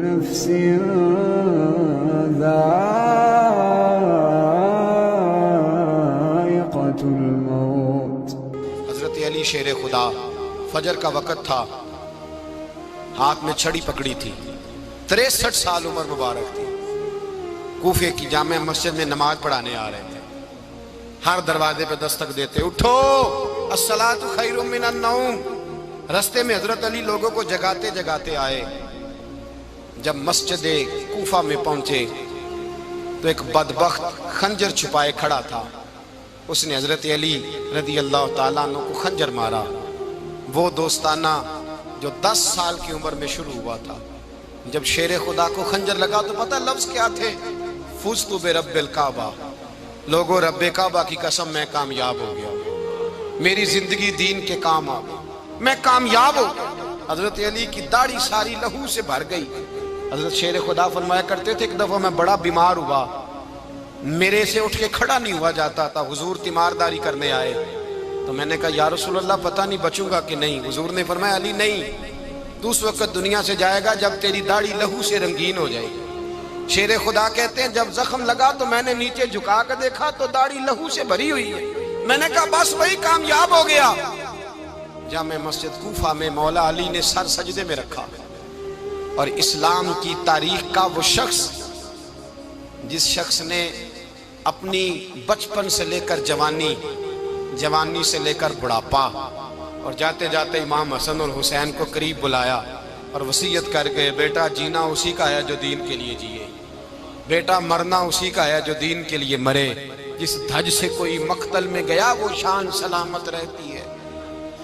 نفس ذائقة الموت۔ حضرت علی شیر خدا، فجر کا وقت تھا، ہاتھ میں چھڑی پکڑی تھی، 63 سال عمر مبارک تھی، کوفے کی جامع مسجد میں نماز پڑھانے آ رہے تھے۔ ہر دروازے پہ دستک دیتے، اٹھو الصلاۃ خیر من النوم۔ رستے میں حضرت علی لوگوں کو جگاتے جگاتے آئے۔ جب مسجد کوفہ میں پہنچے تو ایک بدبخت خنجر چھپائے کھڑا تھا، اس نے حضرت علی رضی اللہ تعالیٰ عنہ کو خنجر مارا۔ وہ دوستانہ جو 10 سال کی عمر میں شروع ہوا تھا، جب شیر خدا کو خنجر لگا تو پتہ لفظ کیا تھے؟ فزت برب الکعبہ، لوگوں رب کعبہ کی قسم میں کامیاب ہو گیا، میری زندگی دین کے کام آ گئی، میں کامیاب ہو گیا۔ حضرت علی کی داڑھی ساری لہو سے بھر گئی۔ حضرت شیر خدا فرمایا کرتے تھے، ایک دفعہ میں بڑا بیمار ہوا، میرے سے اٹھ کے کھڑا نہیں ہوا جاتا تھا، حضور تیمارداری کرنے آئے تو میں نے کہا یا رسول اللہ پتہ نہیں بچوں گا کہ نہیں۔ حضور نے فرمایا علی نہیں، تو اس وقت دنیا سے جائے گا جب تیری داڑھی لہو سے رنگین ہو جائے گی۔ شیر خدا کہتے ہیں جب زخم لگا تو میں نے نیچے جھکا کر دیکھا تو داڑھی لہو سے بھری ہوئی ہے، میں نے کہا بس وہی کامیاب ہو گیا۔ جامع مسجد کوفہ میں مولا علی نے سر سجدے میں رکھا، اور اسلام کی تاریخ کا وہ شخص جس شخص نے اپنی بچپن سے لے کر جوانی، جوانی سے لے کر بڑھاپا، اور جاتے جاتے امام حسن اور حسین کو قریب بلایا اور وصیت کر گئے، بیٹا جینا اسی کا ہے جو دین کے لیے جیے، بیٹا مرنا اسی کا ہے جو دین کے لیے مرے، جس دھج سے کوئی مقتل میں گیا وہ شان سلامت رہتی ہے،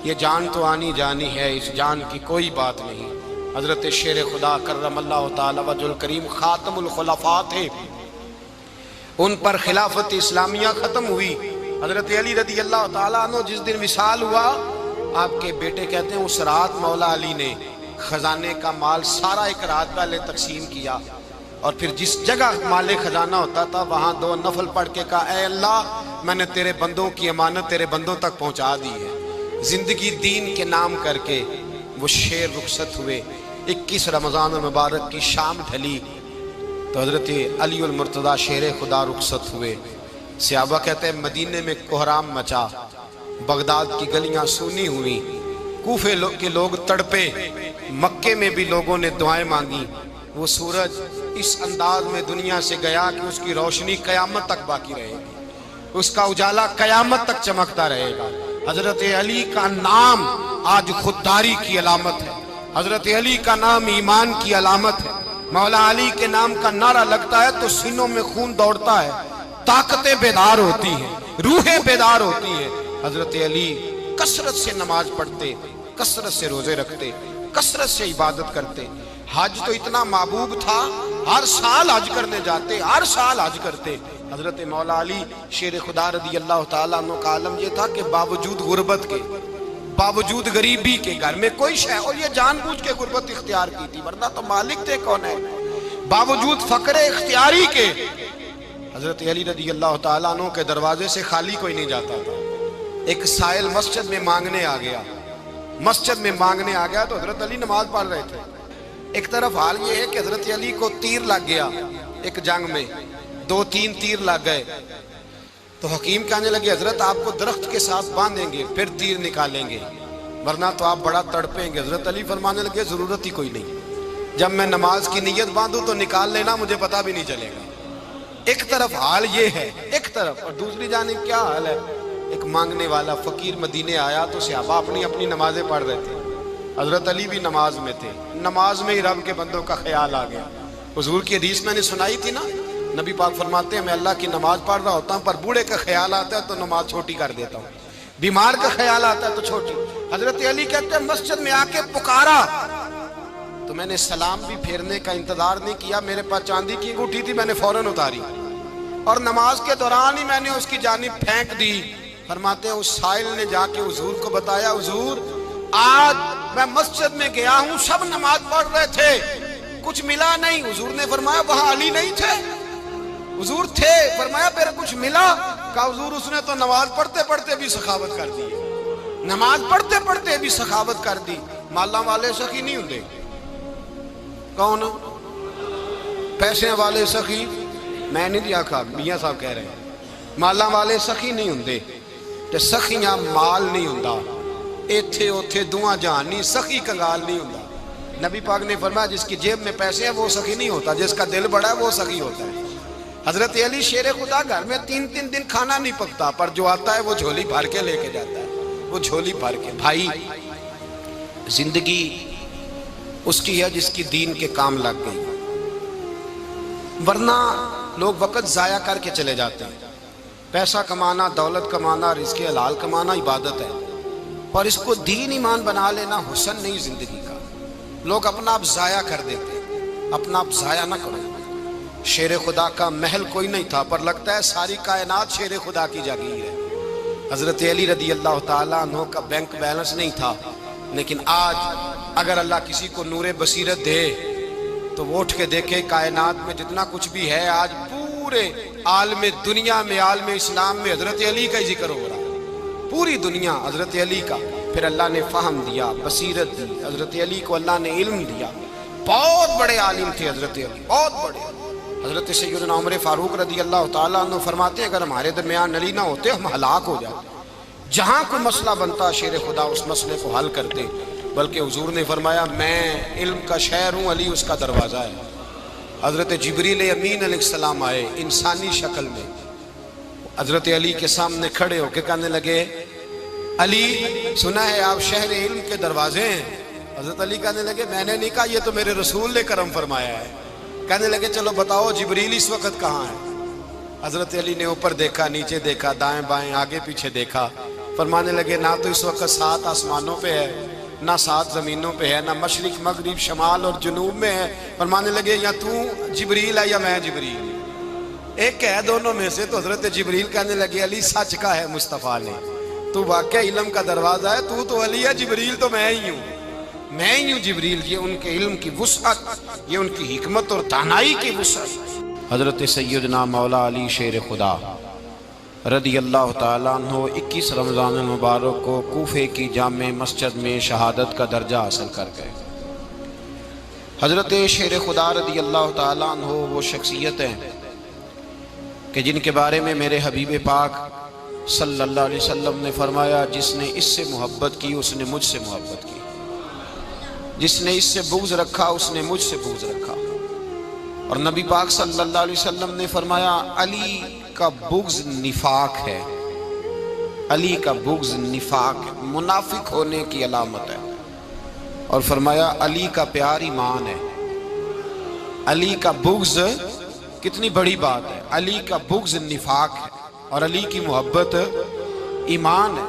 یہ جان تو آنی جانی ہے، اس جان کی کوئی بات نہیں۔ حضرت شیر خدا کرم اللہ تعالی وجہ الکریم خاتم الخلفاء تھے، ان پر خلافت اسلامیہ ختم ہوئی۔ حضرت علی رضی اللہ تعالیٰ عنہ جس دن وصال ہوا، آپ کے بیٹے کہتے ہیں اس رات مولا علی نے خزانے کا مال سارا ایک رات پہلے تقسیم کیا، اور پھر جس جگہ مال خزانہ ہوتا تھا وہاں 2 نفل پڑھ کے کہا اے اللہ میں نے تیرے بندوں کی امانت تیرے بندوں تک پہنچا دی ہے۔ زندگی دین کے نام کر کے وہ شیر رخصت ہوئے۔ 21 رمضان المبارک کی شام ڈھلی تو حضرت علی المرتضیٰ شیر خدا رخصت ہوئے۔ صحابہ کہتے ہیں مدینے میں کوہرام مچا، بغداد کی گلیاں سونی ہوئی، کوفے کے لوگ تڑپے، مکے میں بھی لوگوں نے دعائیں مانگی۔ وہ سورج اس انداز میں دنیا سے گیا کہ اس کی روشنی قیامت تک باقی رہے گی، اس کا اجالا قیامت تک چمکتا رہے گا۔ حضرت علی کا نام آج خودداری کی علامت ہے، حضرت علی کا نام ایمان کی علامت ہے۔ مولا علی کے نام کا نعرہ لگتا ہے تو سینوں میں خون دوڑتا ہے، طاقتیں بیدار ہوتی ہیں، روحیں بیدار ہوتی ہیں۔ حضرت علی کثرت سے نماز پڑھتے، کثرت سے روزے رکھتے، کثرت سے عبادت کرتے۔ حج تو اتنا محبوب تھا، ہر سال حج کرنے جاتے، ہر سال حج کرتے۔ حضرت مولا علی شیر خدا رضی اللہ تعالیٰ عنہ کا عالم یہ تھا کہ باوجود غربت کے، باوجود غریبی کے، گھر میں کوئی شے، اور یہ جان بوجھ کے غربت اختیار کی تھی ورنہ تو مالک تھے کون ہے، باوجود فقر اختیاری کے حضرت علی رضی اللہ تعالیٰ عنہ کے دروازے سے خالی کوئی نہیں جاتا تھا۔ ایک سائل مسجد میں مانگنے آ گیا، مسجد میں مانگنے آ گیا تو حضرت علی نماز پڑھ رہے تھے۔ ایک طرف حال یہ ہے کہ حضرت علی کو تیر لگ گیا ایک جنگ میں، 2-3 تیر لگ گئے تو حکیم کہنے لگے حضرت آپ کو درخت کے ساتھ باندھیں گے پھر تیر نکالیں گے ورنہ تو آپ بڑا تڑپیں گے۔ حضرت علی فرمانے لگے ضرورت ہی کوئی نہیں، جب میں نماز کی نیت باندھوں تو نکال لینا، مجھے پتہ بھی نہیں چلے گا۔ ایک طرف حال یہ ہے، ایک طرف، اور دوسری جانب کیا حال ہے؟ ایک مانگنے والا فقیر مدینے آیا تو صحابہ اپنی اپنی نمازیں پڑھ رہے تھے، حضرت علی بھی نماز میں تھے۔ نماز میں ہی رب کے بندوں کا خیال آ گیا۔ حضور کی حدیث میں نے سنائی تھی نا، نبی پاک فرماتے ہیں میں اللہ کی نماز پڑھ رہا ہوتا ہوں پر بوڑھے کا خیال آتا ہے تو نماز چھوٹی کر دیتا ہوں، بیمار کا خیال آتا ہے تو چھوٹی۔ حضرت علی کہتے ہیں مسجد میں آ کے پکارا تو میں نے سلام بھی پھیرنے کا انتظار نہیں کیا، میرے پاس چاندی کی انگوٹھی تھی، میں نے فوراً اتاری اور نماز کے دوران ہی میں نے اس کی جانب پھینک دی۔ فرماتے ہیں اس سائل نے جا کے حضور کو بتایا حضور آج میں مسجد میں گیا ہوں، سب نماز پڑھ رہے تھے، کچھ ملا نہیں۔ حضور نے فرمایا وہاں علی نہیں تھے؟ حضور تھے۔ فرمایا پھر کچھ ملا؟ کہا حضور اس نے تو نماز پڑھتے پڑھتے بھی سخاوت کر دی، نماز پڑھتے پڑھتے بھی سخاوت کر دی۔ مالا والے سخی نہیں ہوندے، کون؟ پیسے والے سخی میں نہیں دیا کھا میاں صاحب کہہ رہے ہیں مالاں والے سخی نہیں ہوندے تے سخیاں مال نہیں ہوندا ایتھے اوتھے دعاں جہان نہیں سخی کنگال نہیں ہوندا نبی پاک نے فرمایا جس کی جیب میں پیسے ہیں وہ سخی نہیں ہوتا جس کا دل بڑا ہے وہ سخی ہوتا ہے حضرت علی شیر خدا گھر میں 3 دن کھانا نہیں پکتا پر جو آتا ہے وہ جھولی بھر کے لے کے جاتا ہے وہ جھولی بھر کے بھائی زندگی اس کی ہے جس کی دین کے کام لگ گئی ورنہ لوگ وقت ضائع کر کے چلے جاتے ہیں پیسہ کمانا دولت کمانا رزق حلال کمانا عبادت ہے پر اس کو دین ایمان بنا لینا حسن نہیں زندگی کا لوگ اپنا آپ ضائع کر دیتے اپنا آپ ضائع نہ کرو شیر خدا کا محل کوئی نہیں تھا پر لگتا ہے ساری کائنات شیر خدا کی جاگیر ہے حضرت علی رضی اللہ تعالیٰ عنہ کا بینک بیلنس نہیں تھا لیکن آج اگر اللہ کسی کو نور بصیرت دے تو وہ اٹھ کے دیکھے کائنات میں جتنا کچھ بھی ہے آج پورے عالم دنیا میں عالم اسلام میں حضرت علی کا ہی ذکر ہو رہا ہے پوری دنیا حضرت علی کا پھر اللہ نے فہم دیا بصیرت دی حضرت علی کو اللہ نے علم دیا بہت بڑے عالم تھے حضرت علی بہت بڑے حضرت سیدنا عمر فاروق رضی اللہ تعالیٰ عنہ فرماتے ہیں اگر ہمارے درمیان علی نہ ہوتے ہم ہلاک ہو جاتے جہاں کوئی مسئلہ بنتا شیر خدا اس مسئلے کو حل کرتے بلکہ حضور نے فرمایا میں علم کا شہر ہوں علی اس کا دروازہ ہے حضرت جبریل امین علیہ السلام آئے انسانی شکل میں حضرت علی کے سامنے کھڑے ہو کے کہنے لگے علی سنا ہے آپ شہر علم کے دروازے ہیں حضرت علی کہنے لگے میں نے نہیں کہا یہ تو میرے رسول نے کرم فرمایا ہے کہنے لگے چلو بتاؤ جبریل اس وقت کہاں ہے حضرت علی نے اوپر دیکھا نیچے دیکھا دائیں بائیں آگے پیچھے دیکھا فرمانے لگے نہ تو اس وقت 7 آسمانوں پہ ہے نہ 7 زمینوں پہ ہے نہ مشرق مغرب شمال اور جنوب میں ہے فرمانے لگے یا تو جبریل ہے یا میں جبریل ایک ہے دونوں میں سے تو حضرت جبریل کہنے لگے علی سچ کا ہے مصطفیٰ نے تو واقعہ علم کا دروازہ ہے تو علی ہے جبریل تو میں ہی ہوں جبریل یہ ان کے علم کی وسعت یہ ان کی حکمت اور دانائی کی وسعت حضرت سیدنا مولا علی شیر خدا رضی اللہ تعالیٰ عنہ 21 رمضان المبارک کو کوفے کی جامع مسجد میں شہادت کا درجہ حاصل کر گئے حضرت شیر خدا رضی اللہ تعالیٰ عنہ وہ شخصیت ہیں کہ جن کے بارے میں میرے حبیب پاک صلی اللہ علیہ وسلم نے فرمایا جس نے اس سے محبت کی اس نے مجھ سے محبت کی جس نے اس سے بغض رکھا اس نے مجھ سے بغض رکھا اور نبی پاک صلی اللہ علیہ وسلم نے فرمایا علی کا بغض نفاق ہے علی کا بغض نفاق ہے منافق ہونے کی علامت ہے اور فرمایا علی کا پیار ایمان ہے علی کا بغض کتنی بڑی بات ہے علی کا بغض نفاق ہے اور علی کی محبت ایمان ہے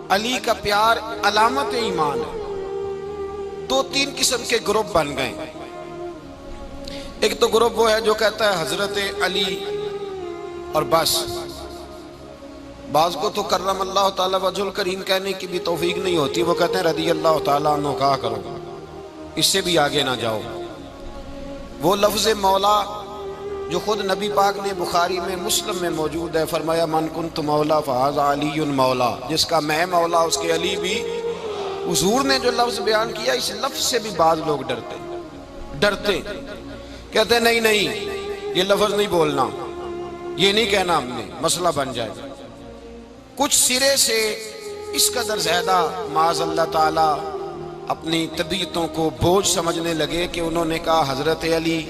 علی کا پیار علامت ایمان ہے 2-3 قسم کے گروپ بن گئے ایک تو گروپ وہ ہے جو کہتا ہے حضرت علی اور بس بعض کو تو کرم اللہ تعالیٰ وجہ الکریم کہنے کی بھی توفیق نہیں ہوتی وہ کہتے ہیں رضی اللہ تعالیٰ عنہ کہا کرو اس سے بھی آگے نہ جاؤ وہ لفظ مولا جو خود نبی پاک نے بخاری میں مسلم میں موجود ہے فرمایا من کنت مولا فہذا علی مولا جس کا میں مولا اس کے علی بھی حضور نے جو لفظ بیان کیا اس لفظ سے بھی بعض لوگ ڈرتے کہتے ہیں نہیں یہ لفظ نہیں بولنا یہ نہیں کہنا ہم نے مسئلہ بن جائے کچھ سرے سے اس قدر زیادہ معاذ اللہ تعالی اپنی طبیعتوں کو بوجھ سمجھنے لگے کہ انہوں نے کہا حضرت علی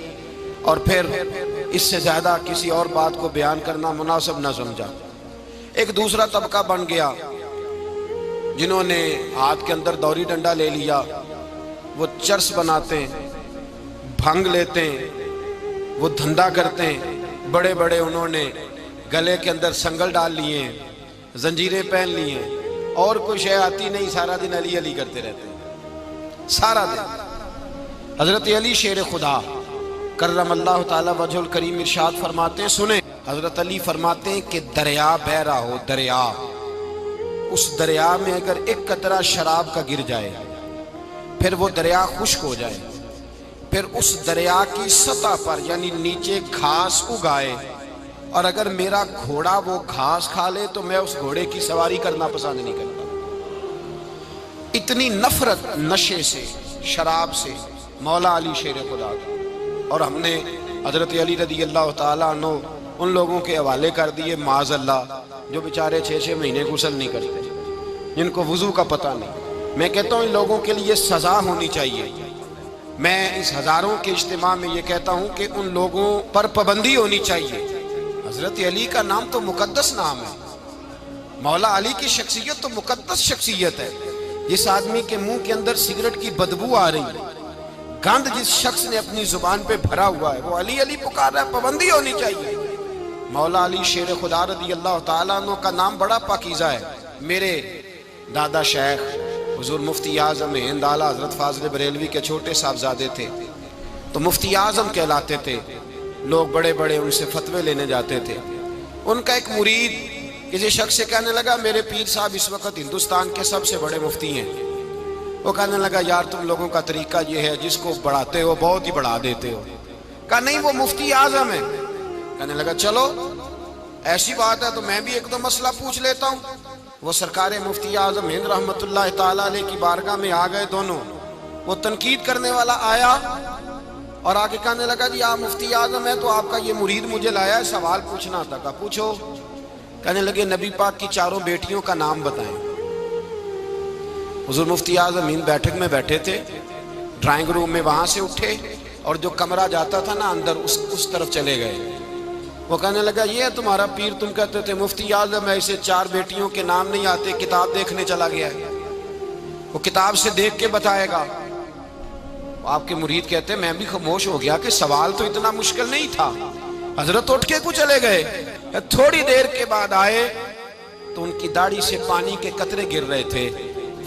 اور پھر اس سے زیادہ کسی اور بات کو بیان کرنا مناسب نہ سمجھا ایک دوسرا طبقہ بن گیا جنہوں نے ہاتھ کے اندر دوری ڈنڈا لے لیا وہ چرس بناتے ہیں بھنگ لیتے ہیں وہ دھندا کرتے ہیں بڑے بڑے انہوں نے گلے کے اندر سنگل ڈال لیے ہیں زنجیریں پہن لی ہیں اور کوئی شے آتی نہیں سارا دن علی علی کرتے رہتے ہیں سارا دن حضرت علی شیر خدا کرم اللہ تعالی وجہ الکریم ارشاد فرماتے ہیں سنیں حضرت علی فرماتے ہیں کہ دریا بہ رہا ہو دریا اس دریا میں اگر ایک قطرہ شراب کا گر جائے پھر وہ دریا خشک ہو جائے پھر اس دریا کی سطح پر یعنی نیچے گھاس اگائے اور اگر میرا گھوڑا وہ گھاس کھا لے تو میں اس گھوڑے کی سواری کرنا پسند نہیں کرتا اتنی نفرت نشے سے شراب سے مولا علی شیر خدا کا اور ہم نے حضرت علی رضی اللہ تعالیٰ عنہ ان لوگوں کے حوالے کر دیے معاذ اللہ جو بیچارے 6 مہینے غسل نہیں کرتے، جن کو وضو کا پتہ نہیں۔ میں کہتا ہوں ان لوگوں کے لیے سزا ہونی چاہیے۔ میں اس ہزاروں کے اجتماع میں یہ کہتا ہوں کہ ان لوگوں پر پابندی ہونی چاہیے۔ حضرت علی کا نام تو مقدس نام ہے، مولا علی کی شخصیت تو مقدس شخصیت ہے۔ جس آدمی کے منہ کے اندر سگریٹ کی بدبو آ رہی ہے، گند جس شخص نے اپنی زبان پہ بھرا ہوا ہے، وہ علی علی پکار رہا ہے، پابندی ہونی چاہیے۔ مولا علی شیر خدا رضی اللہ تعالیٰ عنہ کا نام بڑا پاکیزہ ہے۔ میرے دادا شیخ حضور مفتی اعظم ہند اعلیٰ حضرت فاضل بریلوی کے چھوٹے صاحبزادے تھے، تو مفتی اعظم کہلاتے تھے، لوگ بڑے بڑے ان سے فتوے لینے جاتے تھے۔ ان کا ایک مرید کسی شخص سے کہنے لگا میرے پیر صاحب اس وقت ہندوستان کے سب سے بڑے مفتی ہیں۔ وہ کہنے لگا یار تم لوگوں کا طریقہ یہ ہے جس کو بڑھاتے ہو بہت ہی بڑھا دیتے ہو۔ کہا نہیں وہ مفتی اعظم ہے۔ کہنے لگا چلو ایسی بات ہے تو میں بھی ایک دو مسئلہ پوچھ لیتا ہوں۔ وہ سرکار مفتی اعظم ہند رحمت اللہ تعالیٰ علیہ کی بارگاہ میں آ گئے دونوں۔ وہ تنقید کرنے والا آیا اور آگے کہنے لگا جی آپ مفتی اعظم ہیں تو آپ کا یہ مرید مجھے لایا ہے سوال پوچھنا تھا۔ کہا پوچھو۔ کہنے لگے نبی پاک کی 4 بیٹیوں کا نام بتائیں۔ حضور مفتی اعظم ہند بیٹھک میں بیٹھے تھے، ڈرائنگ روم میں وہاں سے اٹھے اور جو کمرہ جاتا تھا نا اندر اس طرف چلے گئے۔ وہ کہنے لگا یہ ہے تمہارا پیر، تم کہتے تھے مفتی اعظم ہے، اسے 4 بیٹیوں کے نام نہیں آتے، کتاب دیکھنے چلا گیا ہے، وہ کتاب سے دیکھ کے بتائے گا۔ آپ کے مرید کہتے ہیں میں بھی خاموش ہو گیا کہ سوال تو اتنا مشکل نہیں تھا۔ حضرت اٹھ کے کو چلے گئے۔ تھوڑی دیر کے بعد آئے تو ان کی داڑھی سے پانی کے قطرے گر رہے تھے۔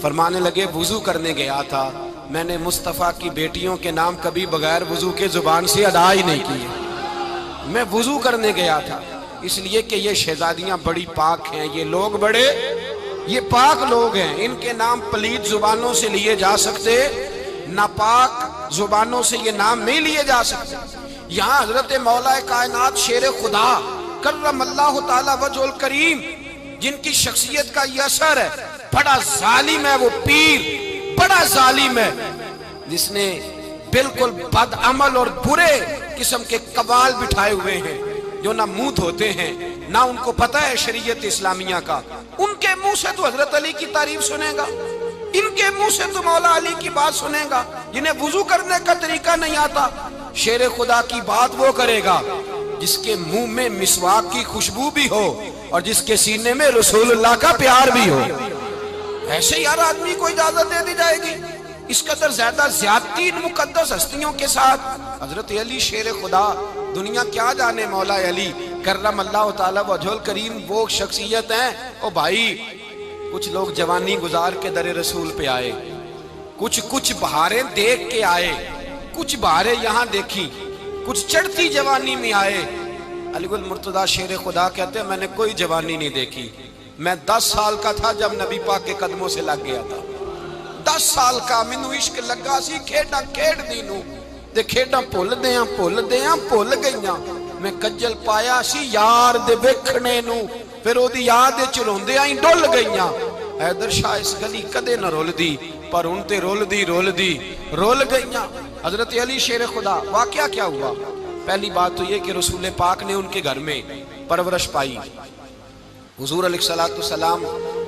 فرمانے لگے وضو کرنے گیا تھا، میں نے مصطفیٰ کی بیٹیوں کے نام کبھی بغیر وضو کے زبان سے ادا ہی نہیں کیے۔ میں وضو کرنے گیا تھا اس لیے کہ یہ شہزادیاں بڑی پاک ہیں، یہ لوگ بڑے یہ پاک لوگ ہیں، ان کے نام پلید زبانوں سے لیے جا سکتے، ناپاک زبانوں سے یہ نام نہیں لیے جا سکتے۔ یہاں حضرت مولا کائنات شیر خدا کرم اللہ تعالی وجہ الکریم جن کی شخصیت کا یہ اثر ہے، بڑا ظالم ہے وہ پیر، بڑا ظالم ہے جس نے بالکل بد عمل اور برے قسم کے قوال بٹھائے ہوئے ہیں، جو نہ منہ دھوتے ہیں نہ ان کو پتہ ہے شریعت اسلامیہ کا۔ ان کے منہ سے تو حضرت علی کی تعریف سنے گا، ان کے منہ سے تو مولا علی کی بات سنے گا، جنہیں وضو کرنے کا طریقہ نہیں آتا۔ شیر خدا کی بات وہ کرے گا جس کے منہ میں مسواک کی خوشبو بھی ہو اور جس کے سینے میں رسول اللہ کا پیار بھی ہو۔ ایسے یار آدمی کو اجازت دے دی جائے گی؟ اس قدر زیادہ زیادتی ان مقدس ہستیوں کے ساتھ۔ حضرت علی شیر خدا، دنیا کیا جانے مولا علی کرم اللہ تعالی وجہ الکریم وہ شخصیت ہیں۔ او بھائی کچھ لوگ جوانی گزار کے در رسول پہ آئے، کچھ بہاریں دیکھ کے آئے، کچھ بہاریں یہاں دیکھی، کچھ چڑھتی جوانی میں آئے۔ علی گل مرتضیٰ شیر خدا کہتے ہیں میں نے کوئی جوانی نہیں دیکھی، میں 10 سال کا تھا جب نبی پاک کے قدموں سے لگ گیا تھا۔ 10 سال کا مینوں عشق لگا سی، کھیڈاں کھیڈ دی نوں تے کھیڈاں بھول گئیاں۔ میں کجل پایا سی یار دے ویکھنے نوں، پھر او دی یاد وچ روندیاں ہی ڈل گئیاں۔ حیدر شاہ اس گلی کدے نہ رول دی، پر ان تے رول گئیاں۔ حضرت علی شیر خدا، واقعہ کیا ہوا؟ پہلی بات تو یہ کہ رسول پاک نے ان کے گھر میں پرورش پائی۔ حضور علیہ السلام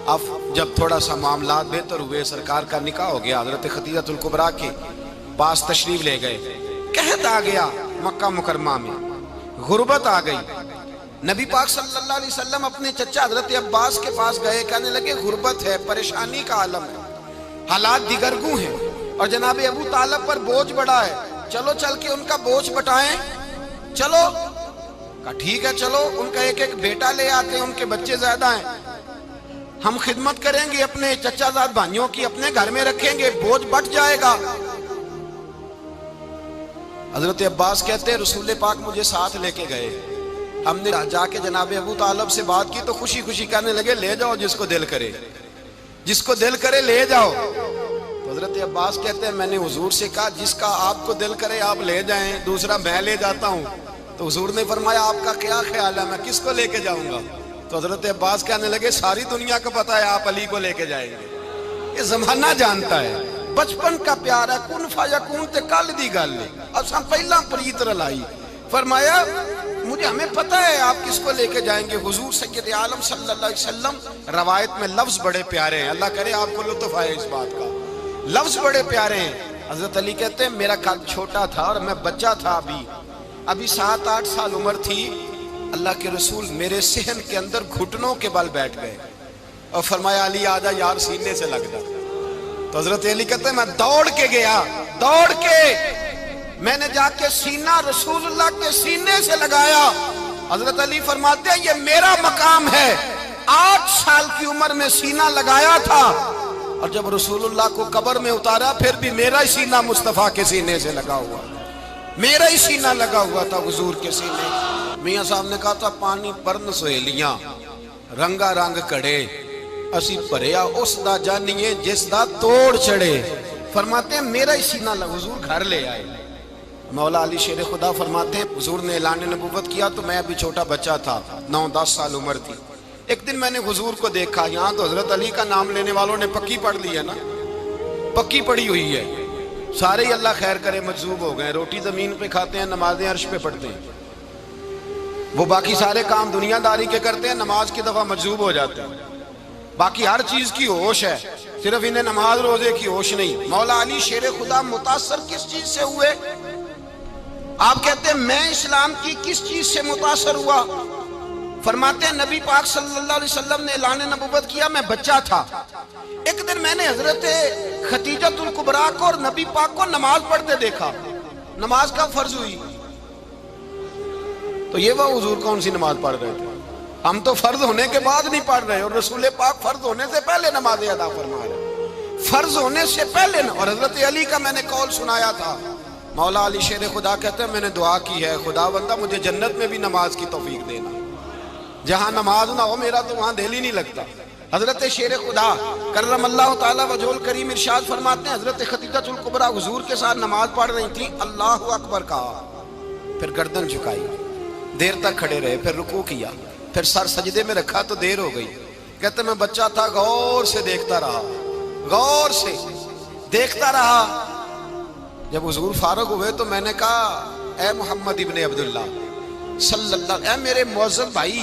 اب جب تھوڑا سا معاملات بہتر ہوئے، سرکار کا نکاح ہو گیا، حضرت خدیجہ الکبریٰ کے پاس تشریف لے گئے۔ قحط آ گیا مکہ مکرمہ میں، غربت آ گئی۔ نبی پاک صلی اللہ علیہ وسلم اپنے چچا حضرت عباس کے پاس گئے، کہنے لگے غربت ہے، پریشانی کا عالم ہے، حالات دیگرگوں ہیں اور جناب ابو طالب پر بوجھ بڑا ہے، چلو چل کے ان کا بوجھ بٹائیں۔ چلو کہا ٹھیک ہے چلو، ان کا ایک بیٹا لے آتے ہیں، ان کے بچے زیادہ ہیں، ہم خدمت کریں گے اپنے چچا زاد بھائیوں کی، اپنے گھر میں رکھیں گے، بوجھ بٹ جائے گا۔ حضرت عباس کہتے ہیں رسول پاک مجھے ساتھ لے کے گئے، ہم نے جا کے جناب ابو طالب سے بات کی تو خوشی خوشی کہنے لگے لے جاؤ جس کو دل کرے، جس کو دل کرے لے جاؤ۔ تو حضرت عباس کہتے ہیں میں نے حضور سے کہا جس کا آپ کو دل کرے آپ لے جائیں، دوسرا میں لے جاتا ہوں۔ تو حضور نے فرمایا آپ کا کیا خیال ہے، میں کس کو لے کے جاؤں گا؟ تو حضرت عباس کہنے لگے ساری دنیا کو پتا ہے آپ علی کو لے کے جائیں گے، یہ زمانہ جانتا ہے، بچپن کا پیار ہے، کن فیکون تے کل دی گل ہے، اساں پہلا پریت رلائی۔ فرمایا مجھے ہمیں پتہ ہے آپ کس کو لے کے جائیں گے، حضور سید عالم صلی اللہ علیہ وسلم۔ روایت میں لفظ بڑے پیارے ہیں، اللہ کرے آپ کو لطف آئے اس بات کا، لفظ بڑے پیارے ہیں۔ حضرت علی کہتے ہیں میرا قد چھوٹا تھا اور میں بچہ تھا، ابھی 7-8 سال عمر تھی، اللہ کے رسول میرے صحن کے اندر گھٹنوں کے بل بیٹھ گئے اور فرمایا علی آجا یار سینے سے لگ جا۔ تو حضرت علی کہتے ہیں میں دوڑ کے گیا، دوڑ کے میں نے جا کے سینہ رسول اللہ کے سینے سے لگایا۔ حضرت علی فرماتے ہیں یہ میرا مقام ہے، 8 سال کی عمر میں سینہ لگایا تھا، اور جب رسول اللہ کو قبر میں اتارا پھر بھی میرا ہی سینہ مصطفیٰ کے سینے سے لگا ہوا، میرا ہی سینہ لگا ہوا تھا حضور کے سینے۔ میاں صاحب نے کہا تھا پانی پرن سہیلیاں رنگا رنگ کڑے، اسی پریا اس دا جانیے جس دا توڑ چڑے۔ فرماتے ہیں میرا ہی سینہ لگا، حضور گھر لے آئے۔ مولا علی شیر خدا فرماتے ہیں حضور نے اعلان نبوت کیا تو میں ابھی چھوٹا بچہ تھا، 9-10 سال عمر تھی۔ ایک دن میں نے حضور کو دیکھا، یہاں تو حضرت علی کا نام لینے والوں نے پکی پڑھ لی ہے نا، پکی پڑھی ہوئی ہے، سارے ہی اللہ خیر کرے مجذوب ہو گئے، روٹی زمین پہ کھاتے ہیں، نمازیں عرش پہ پڑھتے ہیں، وہ باقی سارے کام دنیا داری کے کرتے ہیں، نماز کی دفعہ مجذوب ہو جاتے ہیں، باقی ہر چیز کی ہوش ہے، صرف انہیں نماز روزے کی ہوش نہیں۔ مولا علی شیر خدا متاثر کس چیز سے ہوئے؟ آپ کہتے ہیں میں اسلام کی کس چیز سے متاثر ہوا؟ فرماتے ہیں نبی پاک صلی اللہ علیہ وسلم نے اعلان نبوت کیا، میں بچہ تھا، ایک دن میں نے حضرت خدیجۃ الکبریٰ کو اور نبی پاک کو نماز پڑھتے دیکھا، نماز کا فرض ہوئی، تو یہ وہ حضور کون سی نماز پڑھ رہے تھے؟ ہم تو فرض ہونے کے بعد نہیں پڑھ رہے، اور رسول پاک فرض ہونے سے پہلے نماز ادا فرما رہے، فرض ہونے سے پہلے۔ اور حضرت علی کا میں نے قول سنایا تھا، مولا علی شیر خدا کہتے ہیں میں نے دعا کی ہے خدا بندہ مجھے جنت میں بھی نماز کی توفیق دینا، جہاں نماز نہ ہو میرا تو وہاں دل ہی نہیں لگتا۔ حضرت شیر خدا کرم اللہ تعالیٰ وجہ الکریم ارشاد فرماتے ہیں حضرت خدیجۃ الکبریٰ حضور کے ساتھ نماز پڑھ رہی تھی، اللہ اکبر کہا، پھر گردن جھکائی، دیر تک کھڑے رہے، پھر رکوع کیا، پھر سر سجدے میں رکھا تو دیر ہو گئی۔ کہتے میں بچہ تھا، غور سے دیکھتا رہا، غور سے دیکھتا رہا۔ جب حضور فارغ ہوئے تو میں نے کہا اے محمد ابن عبداللہ صلی اللہ، اے میرے معزز بھائی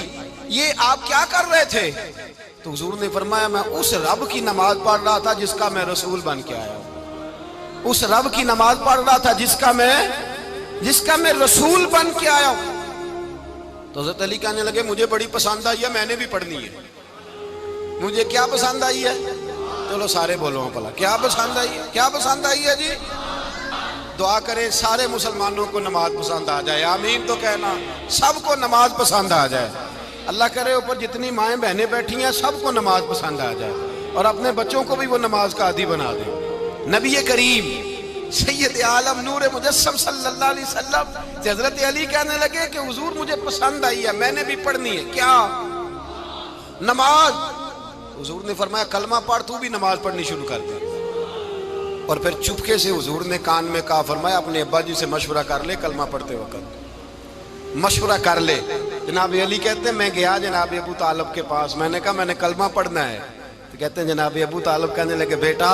یہ آپ کیا کر رہے تھے؟ تو حضور نے فرمایا میں اس رب کی نماز پڑھ رہا تھا جس کا میں رسول بن کے آیا ہوں، اس رب کی نماز پڑھ رہا تھا جس کا میں رسول بن کے آیا ہوں۔ تو حضرت علی کہنے لگے مجھے بڑی پسند آئی ہے، میں نے بھی پڑھنی ہے۔ مجھے کیا پسند آئی ہے؟ چلو سارے بولو پلا کیا پسند آئی ہے؟ کیا پسند آئی ہے جی؟ دعا کریں سارے مسلمانوں کو نماز پسند آ جائے، آمین تو کہنا، سب کو نماز پسند آ جائے۔ اللہ کرے اوپر جتنی مائیں بہنیں بیٹھی ہیں سب کو نماز پسند آ جائے، اور اپنے بچوں کو بھی وہ نماز کا عادی بنا دیں۔ نبی کریم سید عالم نور مجسم صلی اللہ علیہ وسلم سے حضرت علی کہنے لگے کہ حضور مجھے پسند آئی ہے، میں نے بھی پڑھنی ہے، کیا؟ نماز۔ حضور نے فرمایا کلمہ پڑھ، تو بھی نماز پڑھنی شروع کر دے۔ اور پھر چپکے سے حضور نے کان میں کہا، فرمایا اپنے ابا جی سے مشورہ کر لے، کلمہ پڑھتے وقت مشورہ کر لے۔ جناب علی کہتے ہیں میں گیا جناب ابو طالب کے پاس، میں نے کہا میں نے کلمہ پڑھنا ہے، تو کہتے ہیں جناب ابو طالب کہنے لگے بیٹا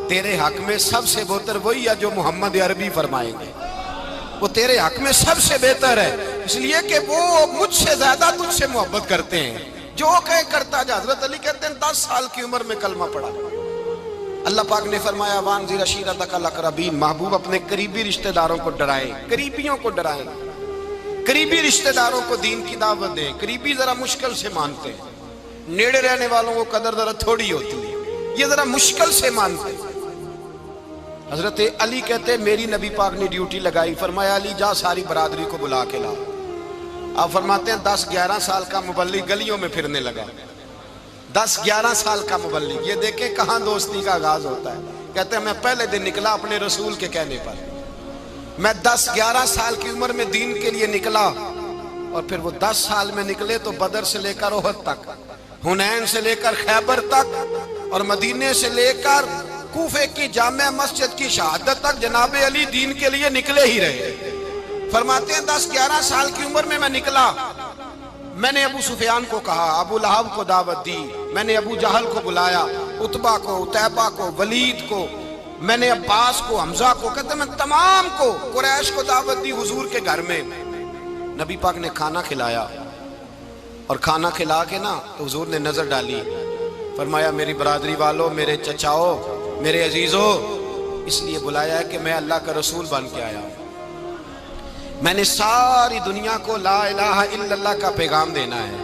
تیرے حق میں سب سے بہتر وہی ہے جو محمد عربی فرمائیں گے، وہ تیرے حق میں سب سے بہتر ہے، اس لیے کہ وہ مجھ سے زیادہ تجھ سے محبت کرتے ہیں، جو کہے کرتا جا۔ حضرت علی کہتے ہیں 10 سال کی عمر میں کلمہ پڑھا۔ اللہ پاک نے فرمایا وانذر عشیرتک الاقربین، محبوب اپنے قریبی رشتہ داروں کو ڈرائیں، قریبیوں کو ڈرائیں، قریبی رشتہ داروں کو دین کی دعوت دیں۔ قریبی ذرا مشکل سے مانتے ہیں، نیڑے رہنے والوں کو قدر ذرا تھوڑی ہوتی ہے، یہ ذرا مشکل سے مانتے ہیں۔ حضرت علی کہتے ہیں میری نبی پاک نے ڈیوٹی لگائی، فرمایا علی جا ساری برادری کو بلا کے لا۔ آپ فرماتے ہیں 10-11 سال کا مبلغ گلیوں میں پھرنے لگا، 10-11 سال کا مبلغ، یہ دیکھیں کہاں دوستی کا آغاز ہوتا ہے۔ کہتے ہیں میں پہلے دن نکلا اپنے رسول کے کہنے پر، میں 10-11 سال کی عمر میں دین کے لیے نکلا، اور پھر وہ 10 سال میں نکلے تو بدر سے لے کر احد تک، حنین سے لے کر خیبر تک، اور مدینے سے لے کر کوفے کی جامع مسجد کی شہادت تک جناب علی دین کے لیے نکلے ہی رہے۔ فرماتے ہیں 10-11 سال کی عمر میں نکلا، میں نے ابو سفیان کو کہا، ابو لہب کو دعوت دی، میں نے ابو جہل کو بلایا، عتبہ کو، عتیبہ کو، ولید کو، میں نے عباس کو، حمزہ کو، کہتے میں تمام کو، قریش کو دعوت دی حضور کے گھر میں۔ نبی پاک نے کھانا کھلایا اور کھانا کھلا کے نا تو حضور نے نظر ڈالی، فرمایا میری برادری والوں، میرے چچاؤ، میرے عزیزو، اس لیے بلایا ہے کہ میں اللہ کا رسول بن کے آیا ہوں، میں نے ساری دنیا کو لا الہ الا اللہ کا پیغام دینا ہے،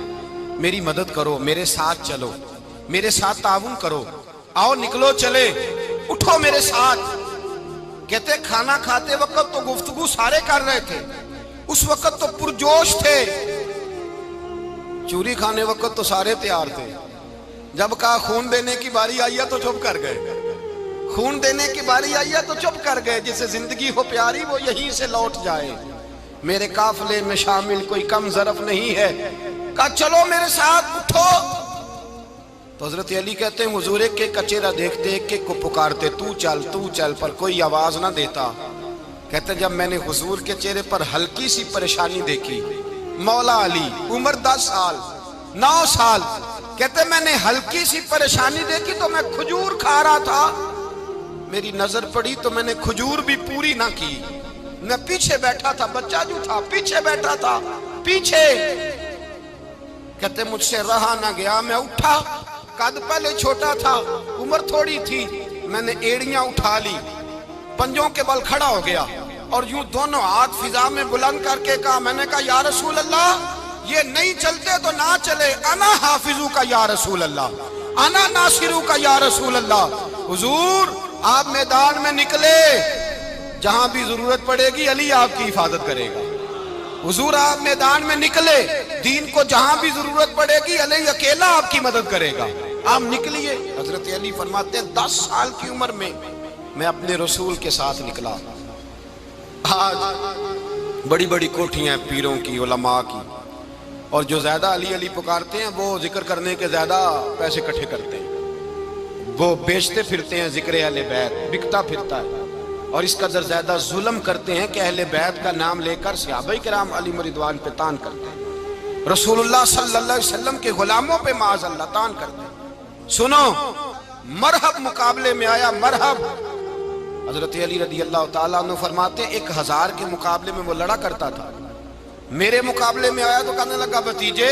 میری مدد کرو، میرے ساتھ چلو، میرے ساتھ تعاون کرو، آؤ نکلو چلے، اٹھو میرے ساتھ۔ کہتے کھانا کھاتے وقت تو گفتگو سارے کر رہے تھے، اس وقت تو پرجوش تھے، چوری کھانے وقت تو سارے تیار تھے، جب کہا خون دینے کی باری آئی ہے تو چپ کر گئے، خون دینے کی باری آئی ہے تو چپ کر گئے، جسے زندگی ہو پیاری وہ یہیں سے لوٹ جائے، میرے قافلے میں شامل کوئی کم ظرف نہیں ہے، کہا چلو میرے ساتھ اٹھو۔ تو حضرت علی کہتے ہیں حضور ایک ایک کا چہرہ دیکھتے ایک ایک کو پکارتے، تو چل، پر کوئی آواز نہ دیتا۔ کہتے جب میں نے حضور کے چہرے پر ہلکی سی پریشانی دیکھی، مولا علی عمر 10 سال 9 سال، کہتے میں نے ہلکی سی پریشانی دیکھی تو میں کھجور کھا رہا تھا، میری نظر پڑی تو میں نے کھجور بھی پوری نہ کی، میں پیچھے بیٹھا تھا، بچہ جو تھا پیچھے بیٹھا تھا، پیچھے۔ کہتے مجھ سے رہا نہ گیا، میں اٹھا، قد پہلے چھوٹا تھا، عمر تھوڑی تھی، میں نے ایڑیاں اٹھا لی، پنجوں کے بل کھڑا ہو گیا اور یوں دونوں ہاتھ فضا میں بلند کر کے کہا، میں نے کہا یا رسول اللہ یہ نہیں چلتے تو نہ چلے، انا حافظو کا یا رسول اللہ، انا ناصرو کا یا رسول اللہ۔ حضور آپ میدان میں نکلے، جہاں بھی ضرورت پڑے گی علی آپ کی حفاظت کرے گا، حضور آپ میدان میں نکلے، دین کو جہاں بھی ضرورت پڑے گی علی اکیلا آپ کی مدد کرے گا، آپ نکلیے۔ حضرت علی فرماتے ہیں 10 سال کی عمر میں میں اپنے رسول کے ساتھ نکلا۔ آج بڑی بڑی کوٹھیاں ہیں پیروں کی، علماء کی، اور جو زیادہ علی علی پکارتے ہیں وہ ذکر کرنے کے زیادہ پیسے اکٹھے کرتے ہیں، وہ بیچتے پھرتے ہیں ذکر اہل بیت، بکتا پھرتا ہے، اور اس قدر زیادہ ظلم کرتے ہیں کہ اہل بیت کا نام لے کر صحابہ کرام علی رضوان پہ تان کرتے ہیں، رسول اللہ صلی اللہ علیہ وسلم کے غلاموں پہ معاذ اللہ تان کرتے ہیں۔ سنو، مرحب مقابلے میں آیا، مرحب۔ حضرت علی رضی اللہ تعالیٰ عنہ فرماتے ہیں 1000 کے مقابلے میں وہ لڑا کرتا تھا، میرے مقابلے میں آیا تو کہنے لگا بھتیجے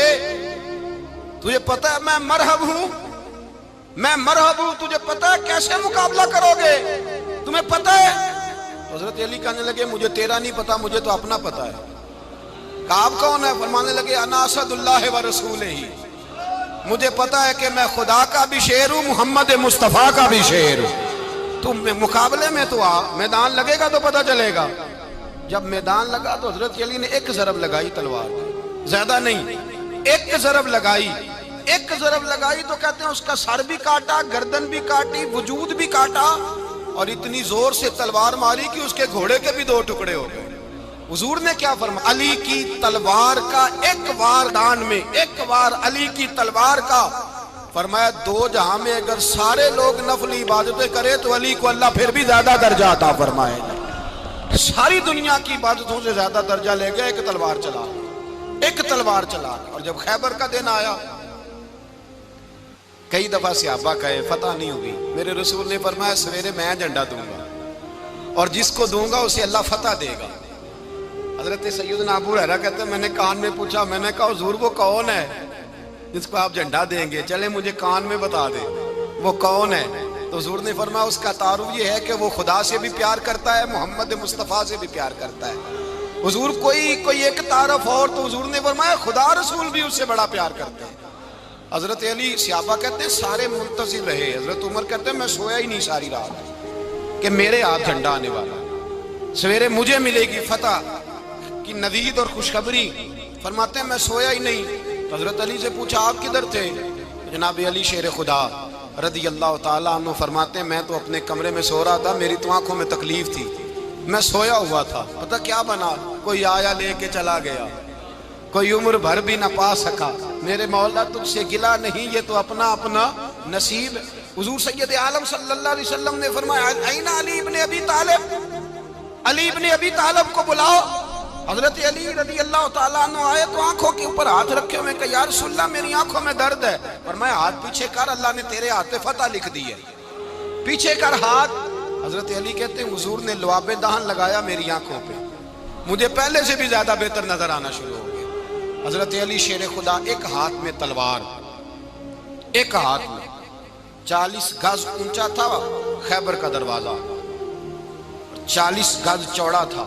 تجھے پتہ ہے میں مرحب ہوں، میں مرحب ہوں، تجھے پتہ ہے کیسے مقابلہ کرو گے، تمہیں پتہ ہے؟ حضرت علی کہنے لگے مجھے تیرا نہیں پتا، مجھے تو اپنا پتا ہے۔ کہا آپ کون ہے؟ فرمانے لگے انا اسد اللہ و رسولہ، مجھے پتا ہے کہ میں خدا کا بھی شیر ہوں، محمد مصطفیٰ کا بھی شیر ہوں، تم مقابلے میں تو آ، میدان لگے گا تو پتہ چلے گا۔ جب میدان لگا تو حضرت علی نے ایک ضرب لگائی تلوار، زیادہ نہیں، ایک ضرب لگائی، ایک ضرب لگائی تو کہتے ہیں اس کا سر بھی کاٹا، گردن بھی کاٹی، وجود بھی کاٹا، اور اتنی زور سے تلوار ماری کہ اس کے گھوڑے کے بھی 2 ٹکڑے ہو گئے۔ حضور نے کیا فرمایا؟ علی کی تلوار کا ایک وار دان میں، ایک وار علی کی تلوار کا، فرمایا 2 جہاں میں اگر سارے لوگ نفل عبادتیں کرے تو علی کو اللہ پھر بھی زیادہ درجہ عطا فرمائے گا، ساری دنیا کی عبادتوں سے زیادہ درجہ لے گیا ایک تلوار چلا، ایک تلوار چلا۔ اور جب خیبر کا دن آیا، کئی دفعہ صحابہ کہے فتح نہیں ہوگی، میرے رسول نے فرمایا سویرے میں جھنڈا دوں گا اور جس کو دوں گا اسے اللہ فتح دے گا۔ حضرت سیدنا ابو ہریرہ کہتے ہیں میں نے کان میں پوچھا، میں نے کہا حضور وہ کون ہے جس کو آپ جھنڈا دیں گے؟ چلے مجھے کان میں بتا دیں وہ کون ہے۔ تو حضور نے فرمایا اس کا تعارف یہ ہے کہ وہ خدا سے بھی پیار کرتا ہے، محمد مصطفیٰ سے بھی پیار کرتا ہے۔ حضور کوئی ایک تعارف اور، تو حضور نے فرمایا خدا رسول بھی اس سے بڑا پیار کرتے ہیں۔ حضرت علی صحابہ کہتے ہیں سارے منتظر رہے، حضرت عمر کہتے ہیں میں سویا ہی نہیں ساری رات کہ میرے ہاتھ جھنڈا آنے والا، سویرے مجھے ملے گی فتح کی نوید اور خوشخبری، فرماتے ہیں میں سویا ہی نہیں۔ حضرت علی سے پوچھا آپ کدھر تھے؟ جناب علی شیر خدا رضی اللہ تعالیٰ عنہ فرماتے ہیں میں تو اپنے کمرے میں سو رہا تھا، میری تو آنکھوں میں تکلیف تھی، میں سویا ہوا تھا، پتہ کیا بنا، کوئی آیا لے کے چلا گیا، کوئی عمر بھر بھی نہ پا سکا، میرے مولا تجھ سے گلا نہیں، یہ تو اپنا اپنا نصیب ہے۔ حضور سید عالم صلی اللہ علیہ وسلم نے فرمایا این علی ابن ابی طالب، علی ابن ابی طالب کو بلاؤ۔ حضرت علی رضی اللہ تعالیٰ عنہ آئے تو آنکھوں کے اوپر ہاتھ رکھے ہوئے کہ یا رسول اللہ میری آنکھوں میں درد ہے، فرمایا ہاتھ پیچھے کر، اللہ نے تیرے ہاتھ پہ فتح لکھ دی ہے، پیچھے کر ہاتھ۔ حضرت علی کہتے ہیں حضور نے لعاب دہن لگایا میری آنکھوں پہ، مجھے پہلے سے بھی زیادہ بہتر نظر آنا شروع ہو گیا۔ حضرت علی شیر خدا، ایک ہاتھ میں تلوار، ایک ہاتھ میں 40 گز اونچا تھا خیبر کا دروازہ، 40 گز چوڑا تھا۔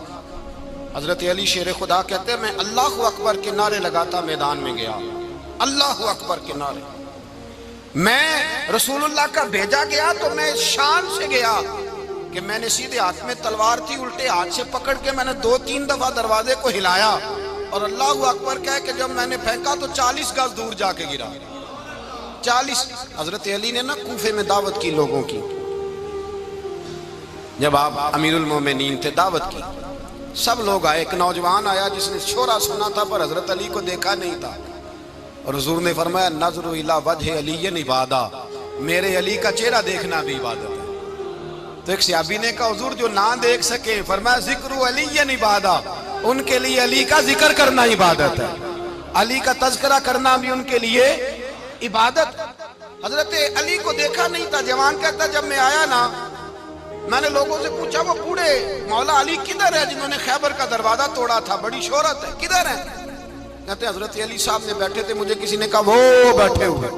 حضرت علی شیر خدا کہتے ہیں میں اللہ اکبر کے نعرے لگاتا میدان میں گیا، اللہ اکبر کے نعرے۔ میں رسول اللہ کا بھیجا گیا تو میں شان سے گیا کہ میں نے سیدھے ہاتھ میں تلوار تھی، الٹے ہاتھ سے پکڑ کے میں نے 2-3 دفعہ دروازے کو ہلایا اور اللہ اکبر کہہ کہ جب میں نے پھینکا تو 40 گز دور جا کے گرا۔ 40۔ حضرت علی نے نا کوفے میں دعوت کی لوگوں کی، جب آپ امیر المومنین تھے، دعوت کی، سب لوگ آئے۔ ایک نوجوان آیا جس نے شورا سنا تھا پر حضرت علی کو دیکھا نہیں تھا، اور حضور نے فرمایا نظر الی وجہ علی عبادہ، میرے علی کا چہرہ دیکھنا بھی عبادت ہے۔ تو ایک صحابی نے کہا حضور جو نہ دیکھ سکے، فرمایا ذکر علی عبادہ، ان کے لیے علی کا ذکر کرنا عبادت ہے، علی کا تذکرہ کرنا بھی ان کے لیے عبادت۔ حضرت علی کو دیکھا نہیں تھا۔ جوان کہتا جب میں آیا نا، میں نے لوگوں سے پوچھا وہ بوڑھے مولا علی کدھر ہے جنہوں نے خیبر کا دروازہ توڑا تھا، بڑی شہرت ہے، کدھر ہے؟ کہتے ہیں حضرت علی صاحب نے بیٹھے تھے، مجھے کسی نے کہا وہ بیٹھے ہوئے۔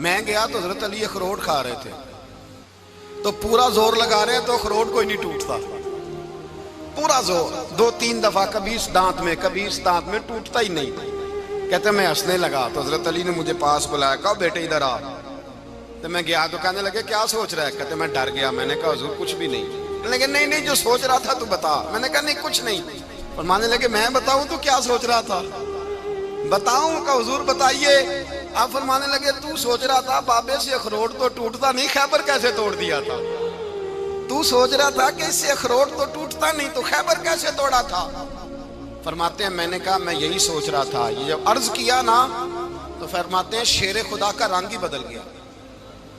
میں گیا تو حضرت علی اخروٹ کھا رہے تھے، تو پورا زور لگا رہے ہیں تو اخروٹ کوئی نہیں ٹوٹتا، پورا زور 2-3 دفعہ، کبھی اس دانت میں کبھی اس دانت میں، ٹوٹتا ہی نہیں۔ کہتے ہیں میں ہنسنے لگا تو حضرت علی نے مجھے پاس بلایا، کہا بیٹے ادھر آ۔ تو میں گیا تو کہنے لگے کیا سوچ رہا ہے؟ کہتے میں ڈر گیا، میں نے کہا حضور کچھ بھی نہیں۔ کہنے لگے نہیں جو سوچ رہا تھا تو بتا۔ میں نے کہا نہیں کچھ نہیں۔ فرمانے لگے میں بتاؤں تو کیا سوچ رہا تھا؟ بتاؤں؟ کہ حضور بتائیے۔ آپ فرمانے لگے تو سوچ رہا تھا بابے سے اخروٹ تو ٹوٹتا نہیں، خیبر کیسے توڑ دیا تھا؟ تو سوچ رہا تھا کہ اس سے اخروٹ تو ٹوٹتا نہیں تو خیبر کیسے توڑا تھا؟ فرماتے ہیں میں نے کہا میں یہی سوچ رہا تھا۔ یہ جب عرض کیا نا تو فرماتے ہیں شیر خدا کا رنگ ہی بدل گیا،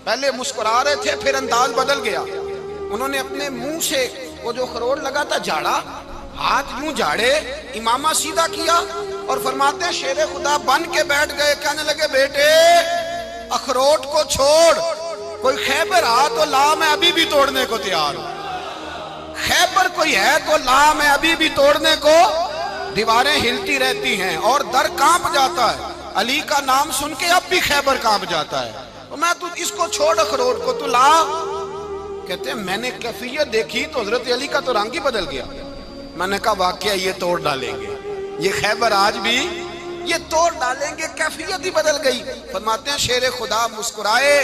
پہلے مسکرا رہے تھے پھر انداز بدل گیا۔ انہوں نے اپنے منہ سے وہ جو خروٹ لگا تھا جھاڑا، ہاتھ یوں جھاڑے، امامہ سیدھا کیا، اور فرماتے ہیں شیر خدا بن کے بیٹھ گئے۔ کہنے لگے بیٹے اخروٹ کو چھوڑ، کوئی خیبر آ تو لا، میں ابھی بھی توڑنے کو تیار ہوں۔ خیبر کوئی ہے تو لا، میں ابھی بھی توڑنے کو۔ دیواریں ہلتی رہتی ہیں اور در کانپ جاتا ہے، علی کا نام سن کے اب بھی خیبر کانپ جاتا ہے، تو میں تو اس کو چھوڑ اخروٹ کو تو لا۔ کہتے ہیں میں نے کیفیت دیکھی تو حضرت علی کا تو رنگ ہی بدل گیا۔ میں نے کہا واقعہ یہ توڑ ڈالیں گے، یہ خیبر آج بھی یہ توڑ ڈالیں گے، کیفیت ہی بدل گئی۔ فرماتے ہیں شیر خدا مسکرائے،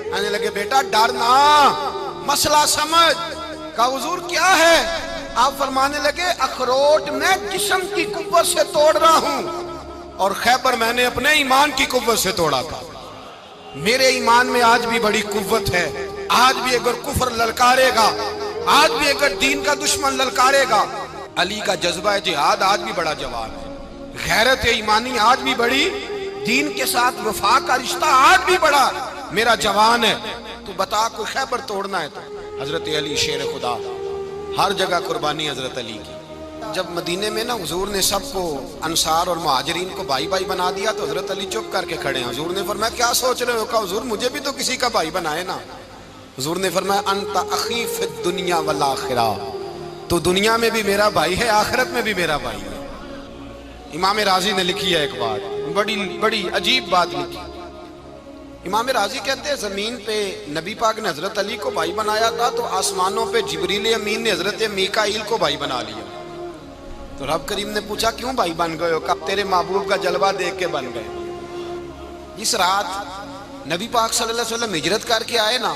کہنے لگے بیٹا ڈرنا، مسئلہ سمجھ۔ کہا حضور کیا ہے؟ آپ فرمانے لگے اخروٹ میں جسم کی قوت سے توڑ رہا ہوں، اور خیبر میں نے اپنے ایمان کی قوت سے توڑا تھا۔ میرے ایمان میں آج بھی بڑی قوت ہے، آج بھی اگر کفر للکارے گا، آج بھی اگر دین کا دشمن للکارے گا، علی کا جذبہ جہاد آج بھی بڑا جوان ہے، غیرت ایمانی آج بھی بڑی، دین کے ساتھ وفا کا رشتہ آج بھی بڑا میرا جوان ہے۔ تو بتا کوئی خیبر توڑنا ہے تو حضرت علی شیر خدا، ہر جگہ قربانی حضرت علی کی۔ جب مدینے میں نا حضور نے سب کو انصار اور مہاجرین کو بھائی بھائی بنا دیا تو حضرت علی چپ کر کے کھڑے ہیں۔ حضور نے فرمایا کیا سوچ رہے ہو؟ کہا حضور مجھے بھی تو کسی کا بھائی بنائے نا۔ حضور نے فرمایا انت اخی فی الدنیا والآخرہ، تو دنیا میں بھی میرا بھائی ہے، آخرت میں بھی میرا بھائی ہے۔ امام راضی نے لکھی ہے ایک بات، بڑی عجیب بات لکھی۔ امام راضی کہتے ہیں زمین پہ نبی پاک نے حضرت علی کو بھائی بنایا تھا تو آسمانوں پہ جبریل امین نے حضرت میکائیل کو بھائی بنا لیا۔ تو رب کریم نے پوچھا کیوں بھائی بن گئے ہو؟ کب تیرے محبوب کا جلوہ دیکھ کے بن گئے۔ اس رات نبی پاک صلی اللہ علیہ وسلم ہجرت کر کے آئے نا،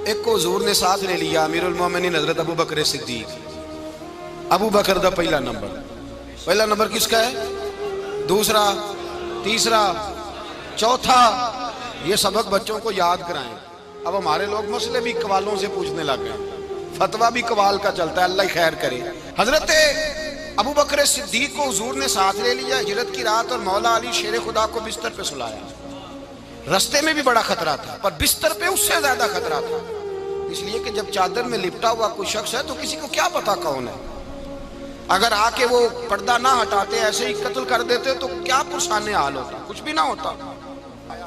ایک کو حضور نے ساتھ لے لیا، امیر المومنین حضرت ابو بکر صدیق۔ ابو بکر دا پہلا نمبر کس کا ہے؟ دوسرا، تیسرا، چوتھا، یہ سبق بچوں کو یاد کرائیں۔ اب ہمارے لوگ مسئلے بھی قوالوں سے پوچھنے لگ گئے، فتویٰ بھی قوال کا چلتا ہے، اللہ خیر کرے۔ حضرت ابو بکر صدیق کو حضور نے ساتھ لے لیا ہجرت کی رات، اور مولا علی شیر خدا کو بستر پہ سلایا۔ رستے میں بھی بڑا خطرہ تھا پر بستر پہ اس سے زیادہ خطرہ تھا، اس لیے کہ جب چادر میں لپٹا ہوا کوئی شخص ہے تو کسی کو کیا پتا کون ہے، اگر آ کے وہ پردہ نہ ہٹاتے ایسے ہی قتل کر دیتے تو کیا پرسانے حال ہوتا، کچھ بھی نہ ہوتا۔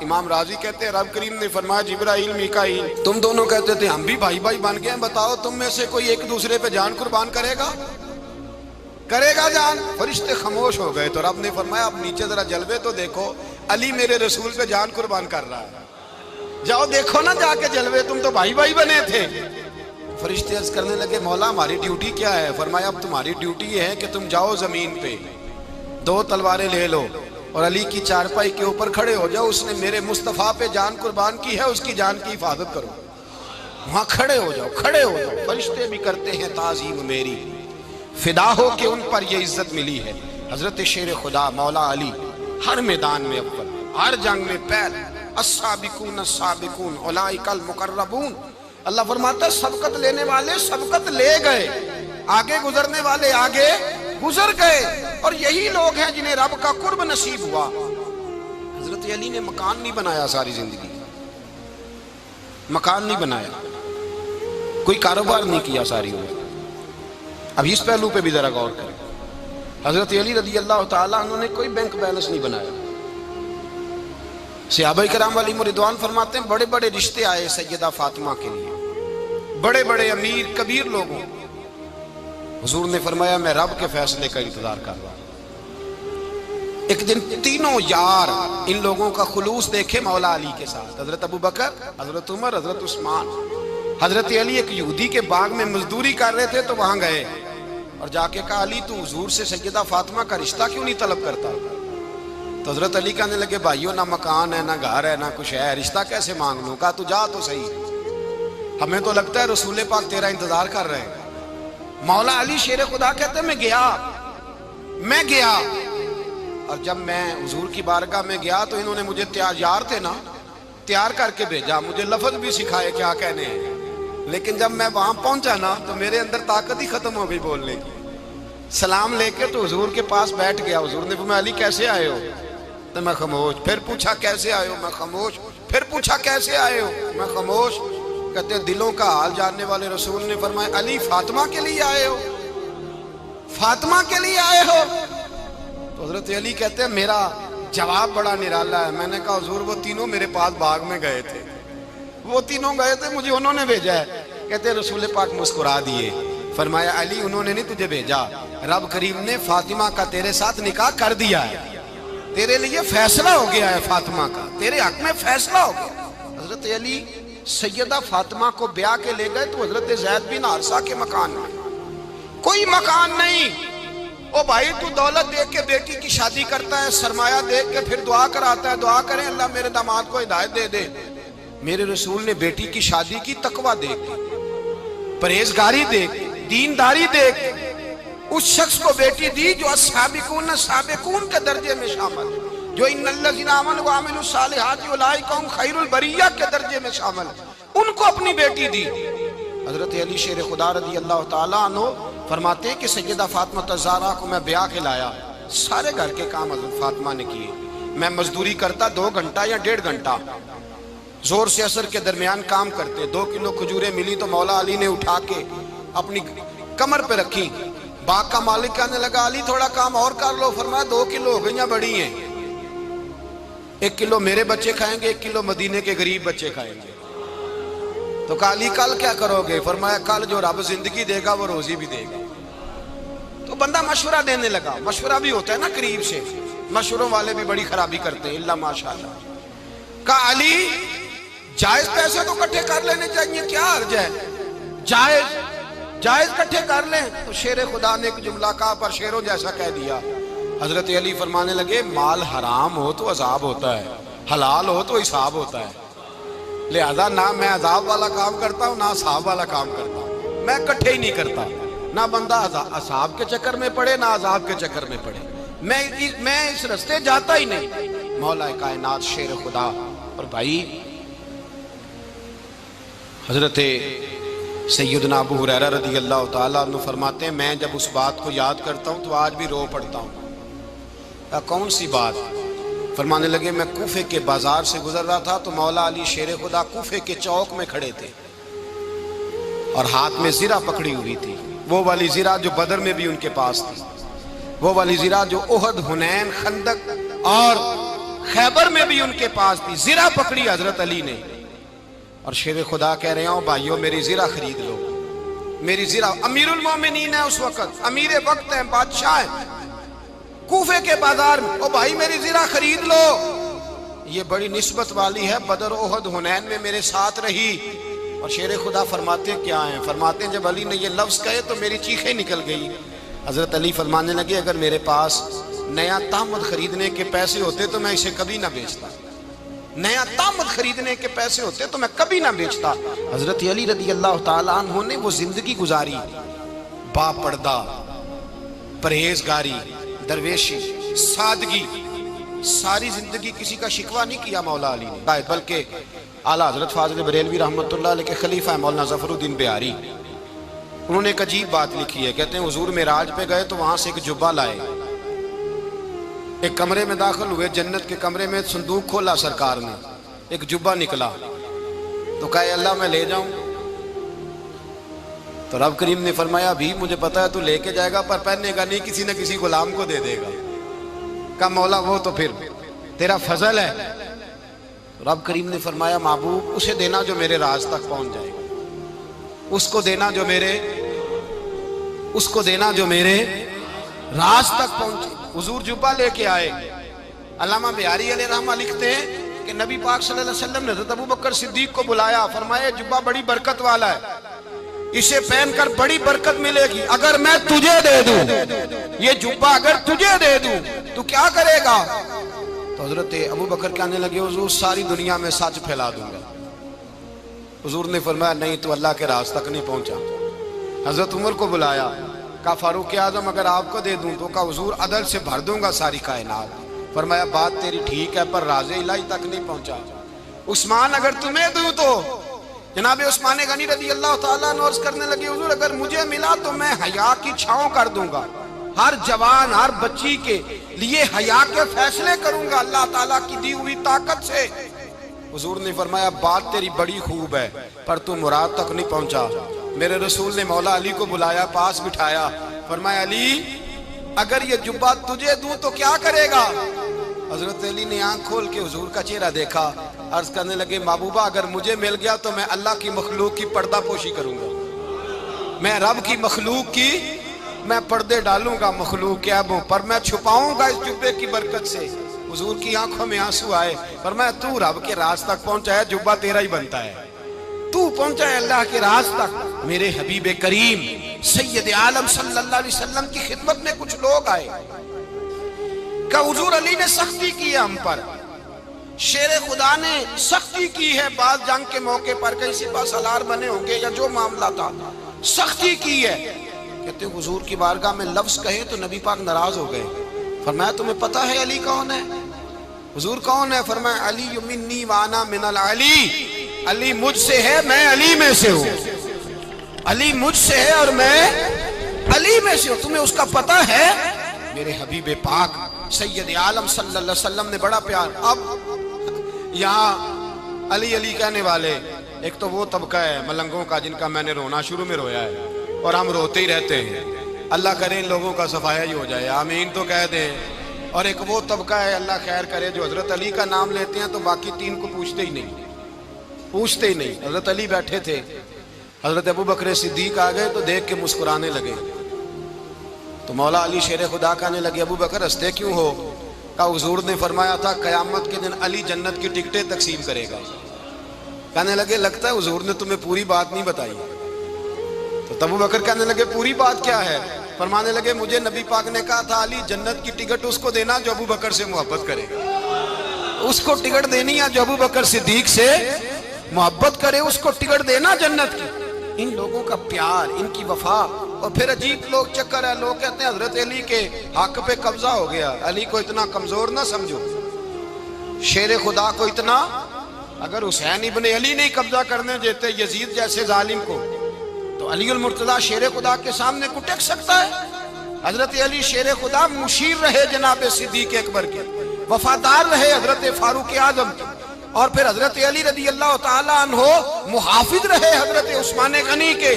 امام راضی کہتے ہیں رب کریم نے فرمایا جبرائیل میکائیل تم دونوں کہتے تھے ہم بھی بھائی بھائی بن گئے ہیں، بتاؤ تم میں سے کوئی ایک دوسرے پہ جان قربان کرے گا؟ کرے گا جان؟ فرشتے خاموش ہو گئے تو رب نے فرمایا اب نیچے ذرا جلوے تو دیکھو، علی میرے رسول پہ جان قربان کر رہا ہے، جاؤ دیکھو نا جا کے جلوے، تم تو بھائی بھائی بنے تھے۔ فرشتے عرض کرنے لگے مولا ہماری ڈیوٹی کیا ہے؟ فرمایا اب تمہاری ڈیوٹی یہ ہے کہ تم جاؤ زمین پہ 2 تلواریں لے لو اور علی کی چارپائی کے اوپر کھڑے ہو جاؤ، اس نے میرے مصطفیٰ پہ جان قربان کی ہے، اس کی جان کی حفاظت کرو۔ وہاں کھڑے ہو جاؤ، کھڑے ہو جاؤ۔ فرشتے بھی کرتے ہیں تعظیم میری، فدا ہو کہ ان پر یہ عزت ملی ہے۔ حضرت شیر خدا مولا علی ہر میدان میں اول، ہر جنگ میں پہل، السابقون السابقون اولئک المقربون۔ اللہ فرماتا ہے سبقت لینے والے سبقت لے گئے، آگے گزرنے والے آگے گزر گئے، اور یہی لوگ ہیں جنہیں رب کا قرب نصیب ہوا۔ حضرت علی نے مکان نہیں بنایا ساری زندگی، مکان نہیں بنایا، کوئی کاروبار نہیں کیا ساری عمر۔ اب اس پہلو پہ بھی ذرا غور کریں، حضرت علی رضی اللہ تعالیٰ عنہ نے کوئی بینک بیلنس نہیں بنایا۔ صحابہ کرام علیہم رضوان فرماتے ہیں بڑے بڑے رشتے آئے سیدہ فاطمہ کے لیے، بڑے بڑے امیر کبیر لوگوں، حضور نے فرمایا میں رب کے فیصلے کا انتظار کر رہا ہوں۔ ایک دن تینوں یار ان لوگوں کا خلوص دیکھے مولا علی کے ساتھ، حضرت ابو بکر، حضرت عمر، حضرت عثمان۔ حضرت علی ایک یہودی کے باغ میں مزدوری کر رہے تھے تو وہاں گئے اور جا کے کہا علی تو حضور سے سیدہ فاطمہ کا رشتہ کیوں نہیں طلب کرتا؟ تو حضرت علی کہنے لگے بھائیو نہ مکان ہے نہ گھر ہے نہ کچھ ہے، رشتہ کیسے مانگ لوں؟ کہا تو جا تو صحیح، ہمیں تو لگتا ہے رسول پاک تیرا انتظار کر رہے ہیں۔ مولا علی شیر خدا کہتے ہیں میں گیا اور جب میں حضور کی بارگاہ میں گیا تو انہوں نے مجھے تیار تھے نا، تیار کر کے بھیجا، مجھے لفظ بھی سکھائے کیا کہنے ہیں، لیکن جب میں وہاں پہنچا نا تو میرے اندر طاقت ہی ختم ہو گئی بولنے کی۔ سلام لے کے تو حضور کے پاس بیٹھ گیا، حضور نے فرمایا علی کیسے آئے ہو؟ تو میں خاموش، پھر پوچھا کیسے آئے ہو؟ میں خاموش، پھر پوچھا کیسے آئے ہو؟ میں خاموش۔ کہتے ہیں دلوں کا حال جاننے والے رسول نے فرمایا علی فاطمہ کے لیے آئے ہو؟ فاطمہ کے لیے آئے ہو؟ تو حضرت علی کہتے ہیں میرا جواب بڑا نرالا ہے۔ میں نے کہا حضور وہ تینوں میرے پاس باغ میں گئے تھے، وہ تینوں گئے تھے، مجھے انہوں نے بھیجا ہے۔ کہتے ہیں رسول پاک مسکرا دیے، فرمایا علی انہوں نے نہیں تجھے بھیجا، رب کریم نے فاطمہ کا تیرے ساتھ نکاح کر دیا ہے، تیرے لیے فیصلہ ہو گیا ہے، فاطمہ کا تیرے حق میں فیصلہ ہو گیا۔ حضرت علی سیدہ فاطمہ کو بیاہ کے لے گئے تو حضرت زید بن حارثہ کے مکان میں کوئی مکان نہیں۔ او بھائی تو دولت دیکھ کے بیٹی کی شادی کرتا ہے، سرمایہ دیکھ کے پھر دعا کراتا ہے، دعا کریں اللہ میرے داماد کو ہدایت دے دے۔ میرے رسول نے بیٹی کی شادی کی تقوی دیکھ کے، پرہیزگاری دیکھ کے، دینداری دیکھ کے اس شخص کو بیٹی دی جو السابقون السابقون کے درجے میں شامل، جو ان الذین آمنوا وعملوا الصالحات اولئک هم خیر البریہ کے درجے میں شامل، ان کو اپنی بیٹی دی۔ حضرت علی شیر خدا رضی اللہ تعالیٰ عنہ فرماتے ہیں کہ سیدہ فاطمہ الزہرا کو میں بیاہ کے لایا، سارے گھر کے کام حضرت فاطمہ نے کیے، میں مزدوری کرتا 2 گھنٹہ یا 1.5 گھنٹہ، زور سے عصر کے درمیان کام کرتے، 2 کلو کھجوریں ملی تو مولا علی نے اٹھا کے اپنی کمر پہ رکھی۔ باغ کا مالک کہنے لگا علی تھوڑا کام اور کر لو، فرمایا 2 کلو ہو گئیاں بڑی ہیں، 1 کلو میرے بچے کھائیں گے، 1 کلو مدینے کے غریب بچے کھائیں گے۔ تو کہا علی کل کیا کرو گے؟ فرمایا کل جو رب زندگی دے گا وہ روزی بھی دے گا۔ تو بندہ مشورہ دینے لگا، مشورہ بھی ہوتا ہے نا قریب سے، مشوروں والے بھی بڑی خرابی کرتے ہیں اللہ ماشاءاللہ۔ کہا علی جائز پیسے تو کٹھے کر لینے چاہیے، کیا حرج ہے، جائز کٹھے کر لیں۔ تو شیر خدا نے ایک جملہ کہا پر شیروں جیسا کہہ دیا۔ حضرت علی فرمانے لگے مال حرام ہو تو عذاب ہوتا ہے، حلال ہو تو حساب ہوتا ہے، لہذا نہ میں عذاب والا کام کرتا ہوں نہ حساب والا کام کرتا ہوں، میں کٹھے ہی نہیں کرتا، نہ بندہ عذاب کے چکر میں پڑے نہ عذاب کے چکر میں پڑے، میں اس رستے جاتا ہی نہیں۔ مولا کائنات شیر خدا۔ اور بھائی حضرت سیدنا ابو ہریرہ رضی اللہ تعالیٰ عنہ فرماتے ہیں میں جب اس بات کو یاد کرتا ہوں تو آج بھی رو پڑتا ہوں۔ کون سی بات؟ فرمانے لگے میں کوفے کے بازار سے گزر رہا تھا تو مولا علی شیر خدا کوفے کے چوک میں کھڑے تھے اور ہاتھ میں زرہ پکڑی ہوئی تھی، وہ والی زرہ جو بدر میں بھی ان کے پاس تھی، وہ والی زرہ جو احد، حنین، خندق اور خیبر میں بھی ان کے پاس تھی۔ زرہ پکڑی حضرت علی نے اور شیر خدا کہہ رہے ہوں بھائیو میری زرہ خرید لو، میری زرا امیر المومنین ہے اس وقت، امیر وقت ہیں، بادشاہ ہیں، کوفے کے بازار میں، او بھائی میری زرا خرید لو، یہ بڑی نسبت والی ہے، بدر احد حنین میں میرے ساتھ رہی۔ اور شیر خدا فرماتے کیا ہیں؟ فرماتے ہیں جب علی نے یہ لفظ کہے تو میری چیخیں نکل گئی۔ حضرت علی فرمانے لگے اگر میرے پاس نیا تامد خریدنے کے پیسے ہوتے تو میں اسے کبھی نہ بیچتا، نیا تامد خریدنے کے پیسے ہوتے تو میں کبھی نہ بیچتا۔ حضرت علی رضی اللہ تعالیٰ عنہ نے وہ زندگی گزاری، با پردہ، پرہیزگاری، درویشی، سادگی، ساری زندگی کسی کا شکوہ نہیں کیا مولا علی نے، بلکہ اعلیٰ حضرت فاضل بریلوی رحمۃ اللہ علیہ کے خلیفہ مولانا ظفر الدین بہاری، انہوں نے ایک عجیب بات لکھی ہے، کہتے ہیں حضور معراج پہ گئے تو وہاں سے ایک جبہ لائے، ایک کمرے میں داخل ہوئے، جنت کے کمرے میں صندوق کھولا سرکار نے، ایک جبہ نکلا تو کہا اے اللہ میں لے جاؤں؟ تو رب کریم نے فرمایا بھی مجھے پتا ہے تو لے کے جائے گا پر پہننے گا نہیں، کسی نہ کسی غلام کو دے دے گا۔ کہا مولا وہ تو پھر تیرا فضل ہے۔ رب کریم نے فرمایا محبوب اسے دینا جو میرے راز تک پہنچ جائے گا، اس کو دینا جو میرے راز تک پہنچے۔ حضور جبہ لے کے آئے۔ علامہ بہاری علیہ رحمہ لکھتے ہیں کہ نبی پاک صلی اللہ علیہ وسلم نے حضرت ابوبکر صدیق کو بلایا، فرمایا جبہ بڑی برکت والا ہے، اسے پہن کر بڑی برکت ملے گی، اگر میں تجھے دے دوں، یہ جبہ اگر تجھے دے دوں تو کیا کرے گا؟ تو حضرت ابوبکر کہنے لگے حضور ساری دنیا میں سچ پھیلا دوں گا۔ حضور نے فرمایا نہیں تو اللہ کے راز تک نہیں پہنچا۔ حضرت عمر کو بلایا، کہا فاروق اعظم اگر آپ کو دے دوں تو کہا حضور عدل سے بھر دوں گا ساری کائنات۔ فرمایا بات تیری ٹھیک ہے پر راز الہی تک نہیں پہنچا۔ عثمان اگر تمہیں دوں تو جناب عثمان غنی رضی اللہ تعالیٰ عنہ عرض کرنے لگے حضور اگر مجھے ملا تو میں حیا کی چھاؤں کر دوں گا، ہر جوان ہر بچی کے لیے حیا کے فیصلے کروں گا اللہ تعالیٰ کی دی ہوئی طاقت سے۔ حضور نے فرمایا بات تیری بڑی خوب ہے پر تو مراد تک نہیں پہنچا۔ میرے رسول نے مولا علی کو بلایا، پاس بٹھایا، فرمایا علی اگر یہ جبہ تجھے دوں تو کیا کرے گا؟ حضرت علی نے آنکھ کھول کے حضور کا چہرہ دیکھا، عرض کرنے لگے محبوبہ اگر مجھے مل گیا تو میں اللہ کی مخلوق کی پردہ پوشی کروں گا، میں رب کی مخلوق کی میں پردے ڈالوں گا مخلوق کے عیبوں پر، میں چھپاؤں گا اس جبے کی برکت سے۔ حضور کی آنکھوں میں آنسو آئے، فرمایا تو رب کے راز تک پہنچا ہے، جبہ تیرا ہی بنتا ہے، تو پہنچا ہے اللہ کے راز تک۔ میرے حبیب کریم سید عالم صلی اللہ علیہ وسلم کی خدمت میں کچھ لوگ آئے کہ حضور علی نے سختی کی ہے ہم پر، شیر خدا نے سختی کی ہے، بعض جنگ کے موقع پر کہیں سپاہ سالار بنے ہوں گے یا جو معاملہ تھا سختی کی ہے۔ کہتے ہیں حضور کی بارگاہ میں لفظ کہے تو نبی پاک ناراض ہو گئے۔ فرمایا تمہیں پتہ ہے علی کون ہے؟ حضور کون ہے؟ فرمایا علی منی وانا من العلی، علی مجھ سے ہے میں علی میں سے ہوں، علی مجھ سے ہے اور میں علی میں سے ہوں، تمہیں اس کا پتہ ہے؟ میرے حبیب پاک سید عالم صلی اللہ علیہ وسلم نے بڑا پیار۔ اب یہاں علی علی کہنے والے ایک تو وہ طبقہ ہے ملنگوں کا جن کا میں نے رونا شروع میں رویا ہے اور ہم روتے ہی رہتے ہیں، اللہ کرے ان لوگوں کا صفایا ہی ہو جائے، آمین تو کہہ دیں۔ اور ایک وہ طبقہ ہے اللہ خیر کرے جو حضرت علی کا نام لیتے ہیں تو باقی تین کو پوچھتے ہی نہیں۔ حضرت علی بیٹھے تھے، حضرت ابوبکر صدیق آ گئے تو دیکھ کے مسکرانے لگے، تو مولا علی شیر خدا کہنے لگے ابوبکر ہنستے کیوں ہو؟ کہا حضور نے فرمایا تھا قیامت کے دن علی جنت کی ٹکٹیں تقسیم کرے گا۔ کہنے لگے لگتا ہے حضور نے تمہیں پوری بات نہیں بتائی۔ تو ابوبکر کہنے لگے پوری بات کیا ہے؟ فرمانے لگے مجھے نبی پاک نے کہا تھا علی جنت کی ٹکٹ اس کو دینا جو ابوبکر سے محبت کرے گا، اس کو ٹکٹ دینی ہے جو ابوبکر صدیق سے محبت کرے، اس کو ٹکٹ دینا جنت کی۔ ان لوگوں کا پیار، ان کی وفا۔ اور پھر عجیب لوگ چکر ہے، لوگ کہتے ہیں حضرت علی کے حق پہ قبضہ ہو گیا، علی کو اتنا کمزور نہ سمجھو، شیر خدا کو اتنا، اگر حسین ابن علی نہیں قبضہ کرنے دیتے یزید جیسے ظالم کو تو علی المرتضیٰ شیر خدا کے سامنے کو ٹک سکتا ہے؟ حضرت علی شیر خدا مشیر رہے جناب صدیق اکبر کے، وفادار رہے حضرت فاروق اعظم کے، اور پھر حضرت علی رضی اللہ تعالیٰ عنہ محافظ رہے حضرت عثمان غنی کے،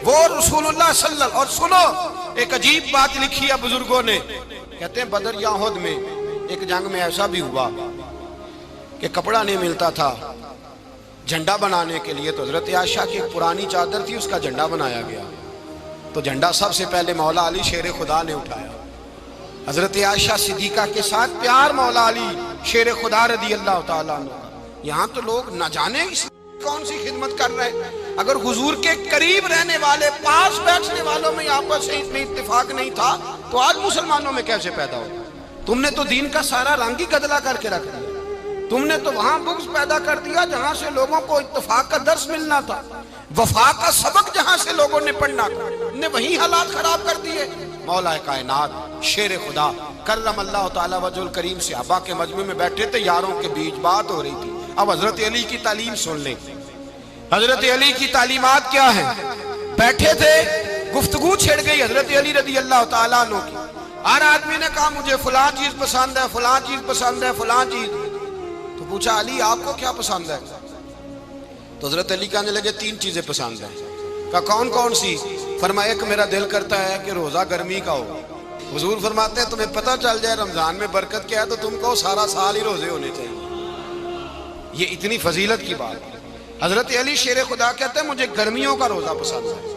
وہ رسول اللہ صلی اللہ علیہ وسلم۔ اور سنو ایک عجیب بات لکھی ہے بزرگوں نے، کہتے ہیں بدر یا احد میں ایک جنگ میں ایسا بھی ہوا کہ کپڑا نہیں ملتا تھا، جھنڈا بنانے کے لیے تو حضرت عائشہ کی ایک پرانی چادر تھی، اس کا جھنڈا بنایا گیا۔ تو جھنڈا سب سے پہلے مولا علی شیر خدا نے اٹھایا۔ حضرت عائشہ صدیقہ کے ساتھ پیار مولا علی شیر خدا رضی اللہ تعالیٰ عنہ کا۔ یہاں تو لوگ نہ جانے اس کون سی خدمت کر رہے ہیں۔ اگر حضور کے قریب رہنے والے، پاس بیٹھنے والوں میں آپس سے اتنی اتفاق نہیں تھا تو آج مسلمانوں میں کیسے پیدا ہو؟ تم نے تو دین کا سارا رنگ ہی گدلا کر کے رکھ دیا۔ تم نے تو وہاں بغض پیدا کر دیا جہاں سے لوگوں کو اتفاق کا درس ملنا تھا، وفا کا سبق جہاں سے لوگوں نے پڑھنا تھا، نے وہی حالات خراب کر دیے۔ مولا کائنات شیر خدا کرم اللہ تعالیٰ وجہ الکریم صحابہ کے مجمع میں بیٹھے تھے، یاروں کے بیچ بات ہو رہی تھی۔ اب حضرت علی کی تعلیم سن لیں، حضرت علی کی تعلیمات کیا ہیں۔ بیٹھے تھے، گفتگو چھڑ گئی حضرت علی رضی اللہ تعالیٰ عنہ کی۔ ہر آدمی نے کہا مجھے فلاں چیز پسند ہے، فلاں چیز پسند ہے، فلاں چیز۔ تو پوچھا علی آپ کو کیا پسند ہے؟ تو حضرت علی کہنے لگے 3 چیزیں پسند ہیں۔ کہا کون کون سی؟ فرمایا ایک میرا دل کرتا ہے کہ روزہ گرمی کا ہو۔ حضور فرماتے ہیں تمہیں پتہ چل جائے رمضان میں برکت کیا ہے تو تم کو سارا سال ہی روزے ہونے چاہیے۔ یہ اتنی فضیلت کی بات ہے۔ حضرت علی شیر خدا کہتے ہیں مجھے گرمیوں کا روزہ پسند ہے۔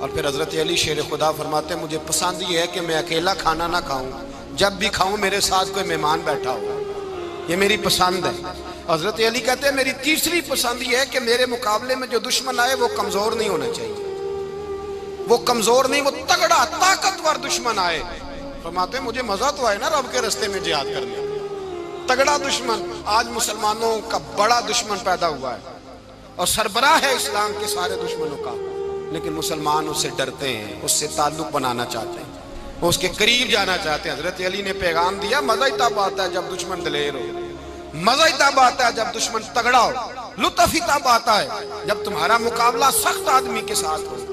اور پھر حضرت علی شیر خدا فرماتے ہیں مجھے پسند یہ ہے کہ میں اکیلا کھانا نہ کھاؤں، جب بھی کھاؤں میرے ساتھ کوئی مہمان بیٹھا ہو، یہ میری پسند ہے۔ حضرت علی کہتے ہیں میری تیسری پسند یہ ہے کہ میرے مقابلے میں جو دشمن آئے وہ کمزور نہیں ہونا چاہیے، وہ کمزور نہیں، وہ تگڑا طاقتور دشمن آئے۔ فرماتے ہیں مجھے مزہ تو آئے نا رب کے رستے میں جہاد کرنے۔ تگڑا دشمن، آج مسلمانوں کا بڑا دشمن پیدا ہوا ہے اور سربراہ ہے اسلام کے سارے دشمنوں کا، لیکن مسلمان اس سے ڈرتے ہیں، اس سے تعلق بنانا چاہتے ہیں، وہ اس کے قریب جانا چاہتے ہیں۔ حضرت علی نے پیغام دیا مزہ ہی تب آتا ہے جب دشمن دلیر ہو، مزہ ہی تب آتا ہے جب دشمن تگڑا ہو، لطف ہی تب آتا ہے جب تمہارا مقابلہ سخت آدمی کے ساتھ ہو۔